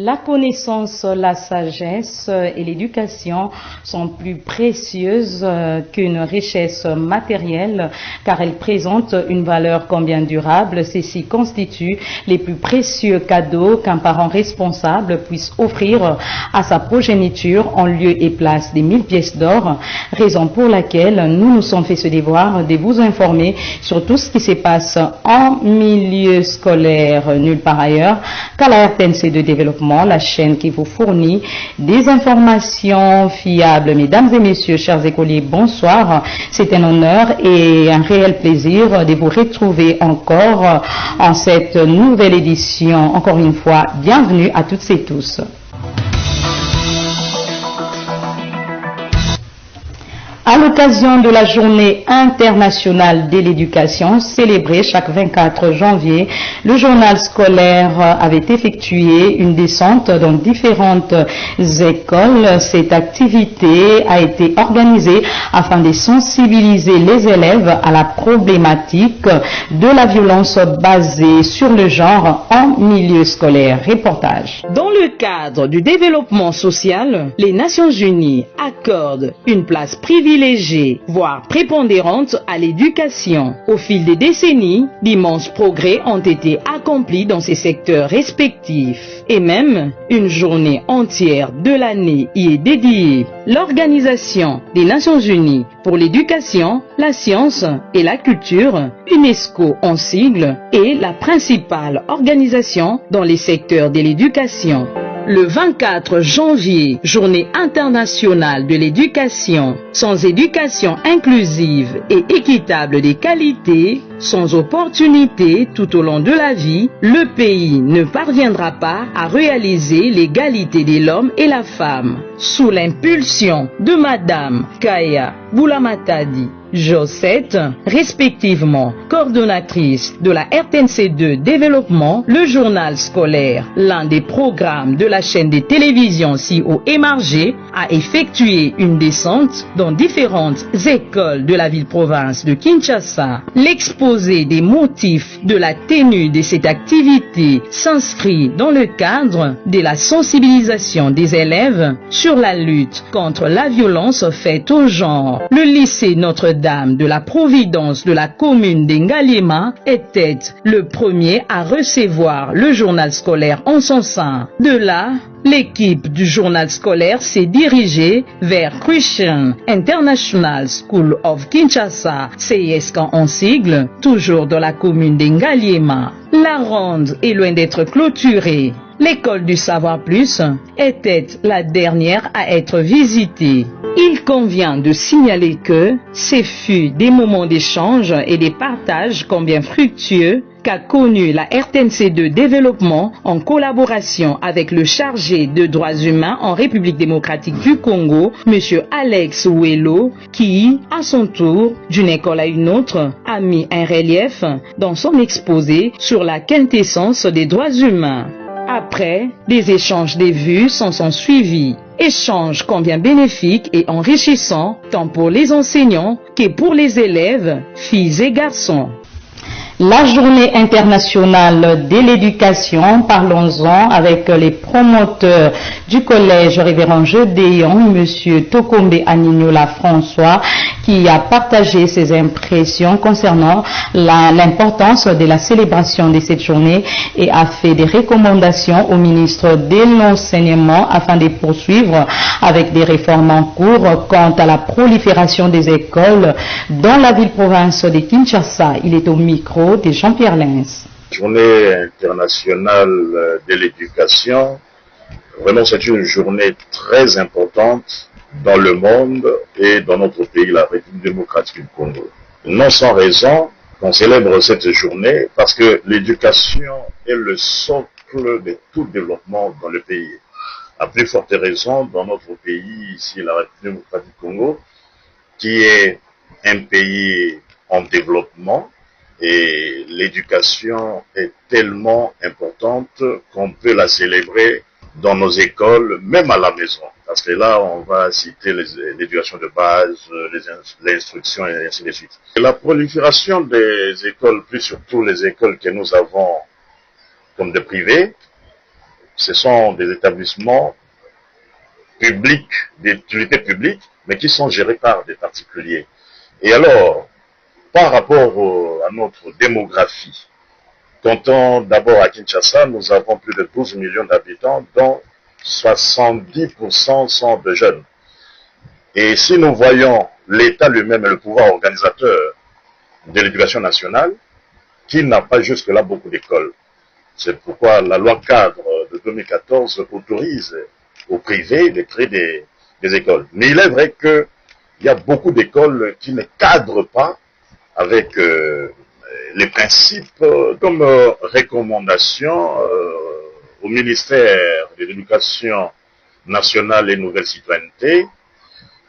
La connaissance, la sagesse et l'éducation sont plus précieuses qu'une richesse matérielle car elles présentent une valeur combien durable. Ceci constitue les plus précieux cadeaux qu'un parent responsable puisse offrir à sa progéniture en lieu et place des 1000 pièces d'or, raison pour laquelle nous nous sommes fait ce devoir de vous informer sur tout ce qui se passe en milieu scolaire nulle part ailleurs qu'à la RTNC de développement, la chaîne qui vous fournit des informations fiables. Mesdames et messieurs, chers écoliers, bonsoir. C'est un honneur et un réel plaisir de vous retrouver encore en cette nouvelle édition. Encore une fois, bienvenue à toutes et tous. À l'occasion de la journée internationale de l'éducation célébrée chaque 24 janvier, le journal scolaire avait effectué une descente dans différentes écoles. Cette activité a été organisée afin de sensibiliser les élèves à la problématique de la violence basée sur le genre en milieu scolaire. Reportage. Dans le cadre du développement social, les Nations Unies accordent une place privilégiée, voire prépondérante à l'éducation. Au fil des décennies, d'immenses progrès ont été accomplis dans ces secteurs respectifs. Et même, une journée entière de l'année y est dédiée. L'Organisation des Nations Unies pour l'éducation, la science et la culture, UNESCO en sigle, est la principale organisation dans les secteurs de l'éducation. Le 24 janvier, journée internationale de l'éducation. Sans éducation inclusive et équitable des qualités, sans opportunités tout au long de la vie, le pays ne parviendra pas à réaliser l'égalité de l'homme et la femme. Sous l'impulsion de Madame Kaya Boulamatadi Josette, respectivement coordonnatrice de la RTNC2 Développement, le journal scolaire, l'un des programmes de la chaîne de télévision CO émargée, a effectué une descente dans différentes écoles de la ville-province de Kinshasa. L'exposé des motifs de la tenue de cette activité s'inscrit dans le cadre de la sensibilisation des élèves sur la lutte contre la violence faite au genre. Le lycée Notre-Dame de la Providence de la commune d'Engaliema était le premier à recevoir le journal scolaire en son sein. De là, l'équipe du journal scolaire s'est dirigée vers Christian International School of Kinshasa, CISK en sigle, toujours dans la commune d'Engaliema. La ronde est loin d'être clôturée. L'école du Savoir Plus était la dernière à être visitée. Il convient de signaler que ce fut des moments d'échange et de partage combien fructueux qu'a connu la RTNC de développement en collaboration avec le chargé de droits humains en République démocratique du Congo, M. Alex Ouello, qui, à son tour, d'une école à une autre, a mis un relief dans son exposé sur la quintessence des droits humains. Après, des échanges de vues s'en sont suivis. Échanges combien bénéfiques et enrichissants, tant pour les enseignants que pour les élèves, filles et garçons. La journée internationale de l'éducation, parlons-en avec les promoteurs du collège Révérend Gédéon, M. Tokombe Anignola François, qui a partagé ses impressions concernant l'importance de la célébration de cette journée et a fait des recommandations au ministre de l'Enseignement afin de poursuivre avec des réformes en cours quant à la prolifération des écoles dans la ville-province de Kinshasa. Il est au micro de Jean-Pierre Lens. Journée internationale de l'éducation, vraiment c'est une journée très importante dans le monde et dans notre pays, la République démocratique du Congo. Non sans raison qu'on célèbre cette journée parce que l'éducation est le socle de tout développement dans le pays. À plus forte raison dans notre pays, ici la République démocratique du Congo, qui est un pays en développement. Et l'éducation est tellement importante qu'on peut la célébrer dans nos écoles, même à la maison. Parce que là, on va citer l'éducation de base, l'instruction et ainsi de suite. Et la prolifération des écoles, plus surtout les écoles que nous avons comme des privées, ce sont des établissements publics, d'utilité publique, mais qui sont gérés par des particuliers. Et alors, par rapport à notre démographie, comptons d'abord à Kinshasa, nous avons plus de 12 millions d'habitants, dont 70% sont de jeunes. Et si nous voyons l'État lui-même et le pouvoir organisateur de l'éducation nationale, qui n'a pas jusque-là beaucoup d'écoles. C'est pourquoi la loi cadre de 2014 autorise au privé de créer des écoles. Mais il est vrai qu'il y a beaucoup d'écoles qui ne cadrent pas avec les principes comme recommandation au ministère de l'Éducation nationale et nouvelle citoyenneté,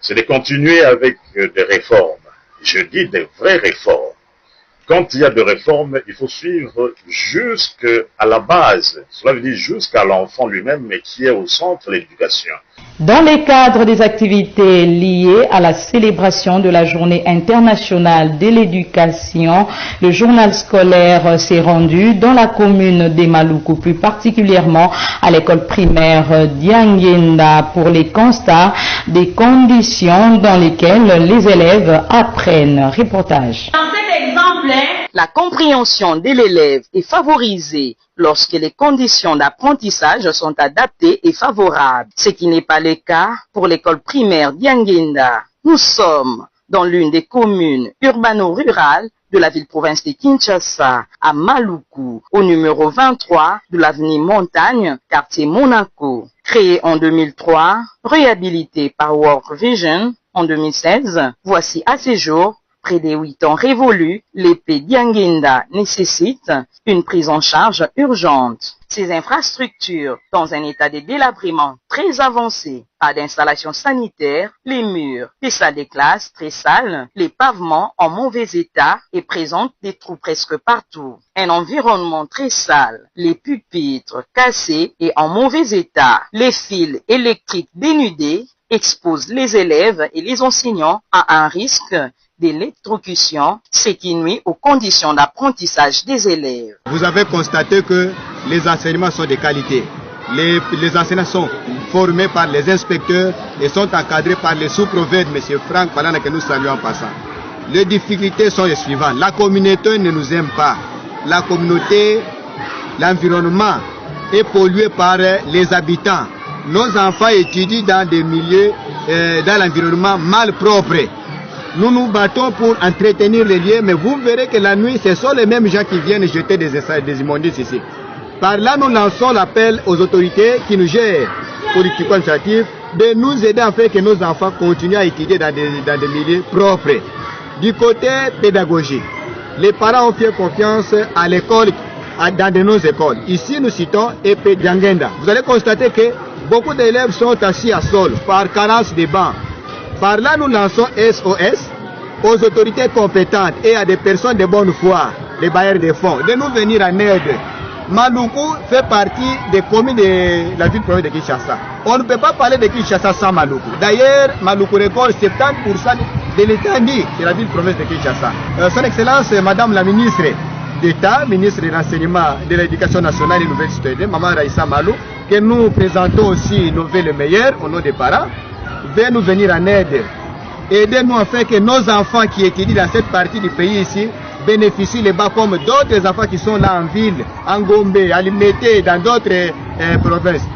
c'est de continuer avec des réformes. Je dis des vraies réformes. Quand il y a des réformes, il faut suivre jusqu'à la base. Cela veut dire jusqu'à l'enfant lui-même, mais qui est au centre de l'éducation. Dans le cadre des activités liées à la célébration de la Journée internationale de l'éducation, le journal scolaire s'est rendu dans la commune de Maluku, plus particulièrement à l'école primaire d'Yangenda, pour les constats des conditions dans lesquelles les élèves apprennent. Reportage. Dans cet exemple, la compréhension de l'élève est favorisée lorsque les conditions d'apprentissage sont adaptées et favorables, ce qui n'est pas le cas pour l'école primaire d'Yangenda. Nous sommes dans l'une des communes urbano-rurales de la ville-province de Kinshasa, à Maluku, au numéro 23 de l'avenue Montagne, quartier Monaco. Créé en 2003, réhabilité par World Vision en 2016, voici à ce jour, près des 8 ans révolus, l'épée d'Yangenda nécessite une prise en charge urgente. Ces infrastructures, dans un état de délabrement très avancé, pas d'installation sanitaire, les murs, des salles de classe très sales, les pavements en mauvais état et présentent des trous presque partout. Un environnement très sale, les pupitres cassés et en mauvais état, les fils électriques dénudés exposent les élèves et les enseignants à un risque d'électrocution, ce qui nuit aux conditions d'apprentissage des élèves. Vous avez constaté que les enseignements sont de qualité. Les enseignants sont formés par les inspecteurs et sont encadrés par les sous-prophètes, M. Franck Palana, que nous saluons en passant. Les difficultés sont les suivantes. La communauté ne nous aime pas. La communauté, l'environnement est pollué par les habitants. Nos enfants étudient dans des milieux, dans l'environnement mal propre. Nous nous battons pour entretenir les lieux, mais vous verrez que la nuit, ce sont les mêmes gens qui viennent jeter des immondices ici. Par là, nous lançons l'appel aux autorités qui nous gèrent, politiques administratives, de nous aider à faire que nos enfants continuent à étudier dans des milieux propres. Du côté pédagogique, les parents ont fait confiance à l'école, dans de nos écoles. Ici, nous citons Épée d'Yangenda. Vous allez constater que beaucoup d'élèves sont assis à sol par carence de bancs. Par là, nous lançons SOS aux autorités compétentes et à des personnes de bonne foi, les bailleurs de fonds, de nous venir en aide. Maluku fait partie des communes de la ville-province de Kinshasa. On ne peut pas parler de Kinshasa sans Maluku. D'ailleurs, Maluku récolte 70% de l'étendue de la ville-province de Kinshasa. Son Excellence, Madame la ministre d'État, ministre de l'Enseignement, de l'Éducation nationale et nouvelle citoyenneté, Maman Raïssa Malou, que nous présentons aussi nos vœux les meilleurs au nom des parents, veuillez nous venir en aide. Aidez-nous afin que nos enfants qui étudient dans cette partie du pays ici bénéficient les bas comme d'autres enfants qui sont là en ville, en Gombe, à Limete, dans d'autres provinces.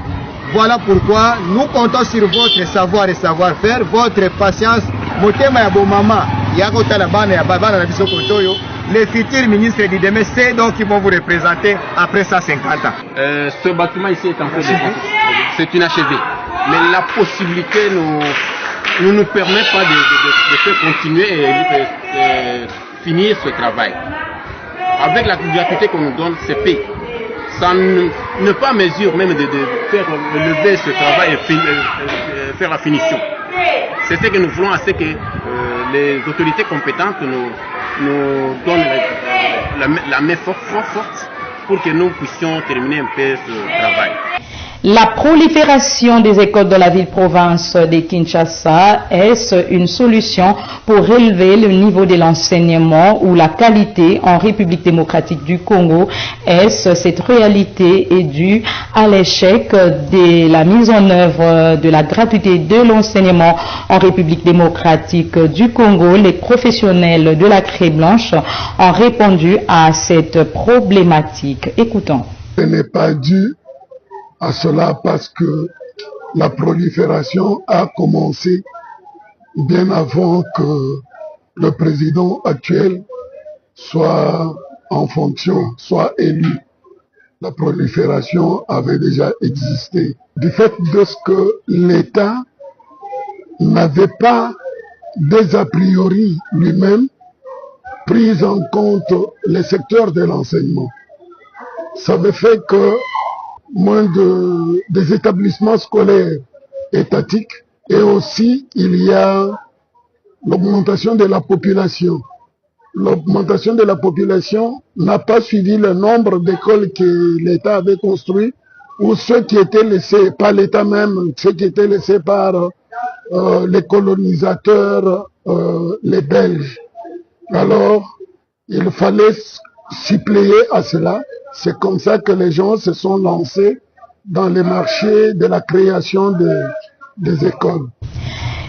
Voilà pourquoi nous comptons sur votre savoir et savoir-faire, votre patience. Motema ya Bomama, Yakota la Bana ya Babana na Biso Kotoyo, les futurs ministres du demain, c'est donc qui vont vous représenter après 150 ans. Ce bâtiment ici est en fait c'est inachevé. Mais la possibilité ne nous permet pas de faire continuer et finir ce travail. Avec la gratuité qu'on nous donne, c'est payé. Ça ne pas mesure même de faire lever ce travail et faire la finition. C'est ce que nous voulons, à ce que les autorités compétentes nous donnent la main forte pour que nous puissions terminer un peu ce travail. La prolifération des écoles de la ville-province de Kinshasa, est-ce une solution pour relever le niveau de l'enseignement ou la qualité en République démocratique du Congo? Est-ce cette réalité est due à l'échec de la mise en œuvre de la gratuité de l'enseignement en République démocratique du Congo? Les professionnels de la Craie Blanche ont répondu à cette problématique. Écoutons. Ce n'est pas dû à cela parce que la prolifération a commencé bien avant que le président actuel soit en fonction, soit élu. La prolifération avait déjà existé. Du fait de ce que l'État n'avait pas dès a priori lui-même pris en compte les secteurs de l'enseignement. Ça avait fait que moins des établissements scolaires étatiques et aussi il y a l'augmentation de la population. L'augmentation de la population n'a pas suivi le nombre d'écoles que l'État avait construit ou ceux qui étaient laissés par l'État même, ceux qui étaient laissés par les colonisateurs, les Belges. Alors, il fallait suppléer à cela. C'est comme ça que les gens se sont lancés dans les marchés de la création des écoles.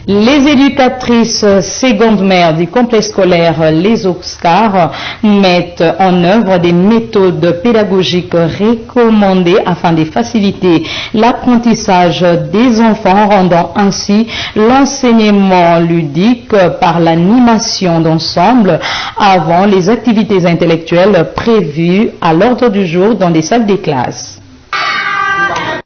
Les éducatrices secondes mères du complexe scolaire Les Oscars mettent en œuvre des méthodes pédagogiques recommandées afin de faciliter l'apprentissage des enfants, rendant ainsi l'enseignement ludique par l'animation d'ensemble avant les activités intellectuelles prévues à l'ordre du jour dans les salles des classes.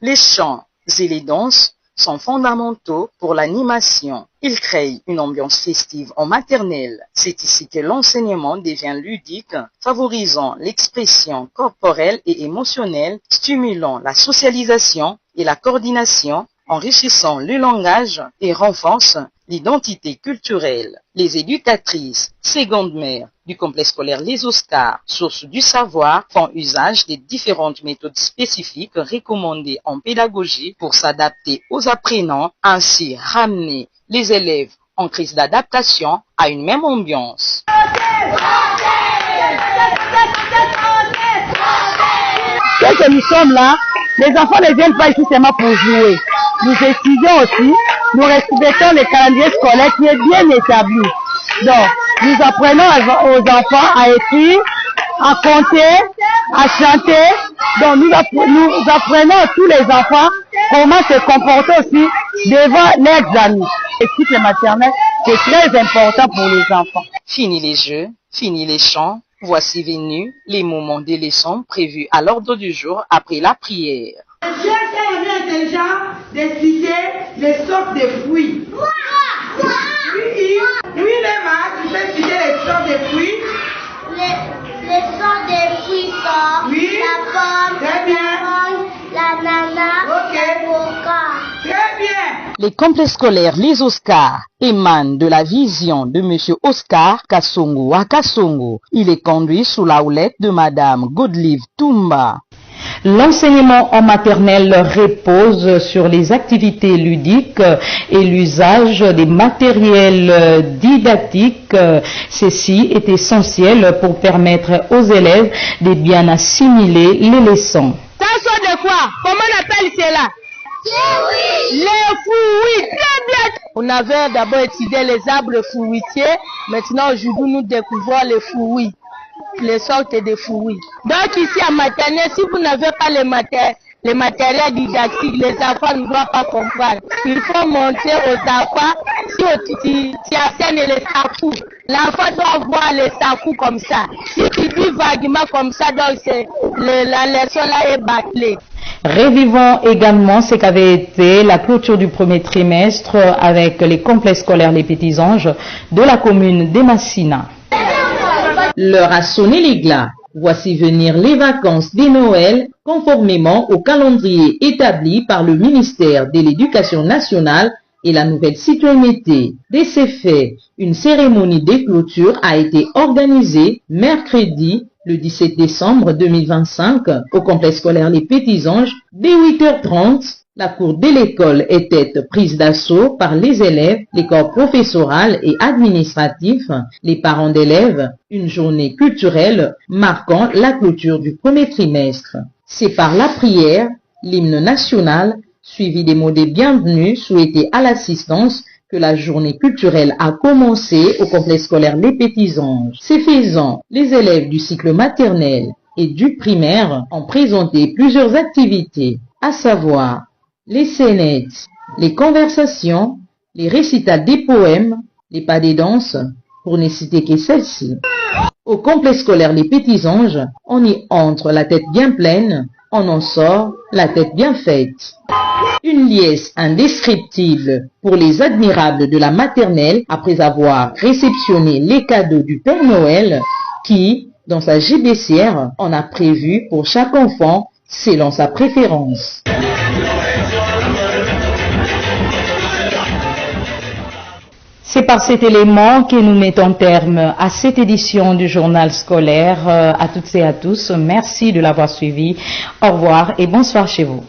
Les chants et les danses sont fondamentaux pour l'animation. Ils créent une ambiance festive en maternelle. C'est ici que l'enseignement devient ludique, favorisant l'expression corporelle et émotionnelle, stimulant la socialisation et la coordination, enrichissant le langage et renforce l'identité culturelle. Les éducatrices secondes mères du complexe scolaire Les Oscars, source du savoir, font usage des différentes méthodes spécifiques recommandées en pédagogie pour s'adapter aux apprenants, ainsi ramener les élèves en crise d'adaptation à une même ambiance. Dès que nous sommes là, les enfants ne viennent pas ici seulement pour jouer. Nous étudions aussi, nous respectons le calendrier scolaire qui est bien établi. Donc, nous apprenons aux enfants à écrire, à compter, à chanter. Donc, nous apprenons à tous les enfants comment se comporter aussi devant leurs amis. Et cycle maternel, c'est très important pour les enfants. Fini les jeux, fini les chants. Voici venus les moments des leçons prévus à l'ordre du jour après la prière. J'ai été intelligent d'expliquer les sortes de fruits. Oui, Léma, tu peux expliquer les sortes de fruits? Les sortes de fruits sont la pomme, la mangue, l'ananas, l'avocat. Très bien. Les complexes scolaires Les Oscars émanent de la vision de M. Oscar Kassongo à Kassongo. Il est conduit sous la houlette de Mme Godelive Toumba. L'enseignement en maternelle repose sur les activités ludiques et l'usage des matériels didactiques. Ceci est essentiel pour permettre aux élèves de bien assimiler les leçons. Ça sort de quoi? Comment on appelle cela? Les fruits, très bien. On avait d'abord étudié les arbres fruitiers. Maintenant, aujourd'hui, nous découvrons les fruits. Les sortes de fruits. Donc ici à maternelle, si vous n'avez pas les matériels didactiques, les enfants ne vont pas comprendre. Il faut montrer aux enfants, si tu enseignes les safou, l'enfant doit voir les safou comme ça. Si tu dis vaguement comme ça, donc la leçon là est bâclée. Revivons également ce qu'avait été la clôture du premier trimestre avec les complexes scolaires Les Petits Anges de la commune de Massina. L'heure a sonné les glas. Voici venir les vacances de Noël conformément au calendrier établi par le ministère de l'Éducation nationale et la nouvelle citoyenneté. Dès ces faits, une cérémonie de clôture a été organisée mercredi le 17 décembre 2025 au complexe scolaire Les Petits Anges dès 8h30. La cour de l'école était prise d'assaut par les élèves, les corps professoral et administratif, les parents d'élèves, une journée culturelle marquant la clôture du premier trimestre. C'est par la prière, l'hymne national, suivi des mots de bienvenue souhaités à l'assistance, que la journée culturelle a commencé au complexe scolaire Les Petits Anges. Ce faisant, les élèves du cycle maternel et du primaire ont présenté plusieurs activités, à savoir les scénettes, les conversations, les récitals des poèmes, les pas des danses, pour ne citer que celles-ci. Au complexe scolaire Les Petits Anges, on y entre la tête bien pleine, on en sort la tête bien faite. Une liesse indescriptible pour les admirables de la maternelle après avoir réceptionné les cadeaux du Père Noël qui, dans sa gibecière, en a prévu pour chaque enfant selon sa préférence. C'est par cet élément que nous mettons terme à cette édition du journal scolaire. À toutes et à tous, merci de l'avoir suivi. Au revoir et bonsoir chez vous.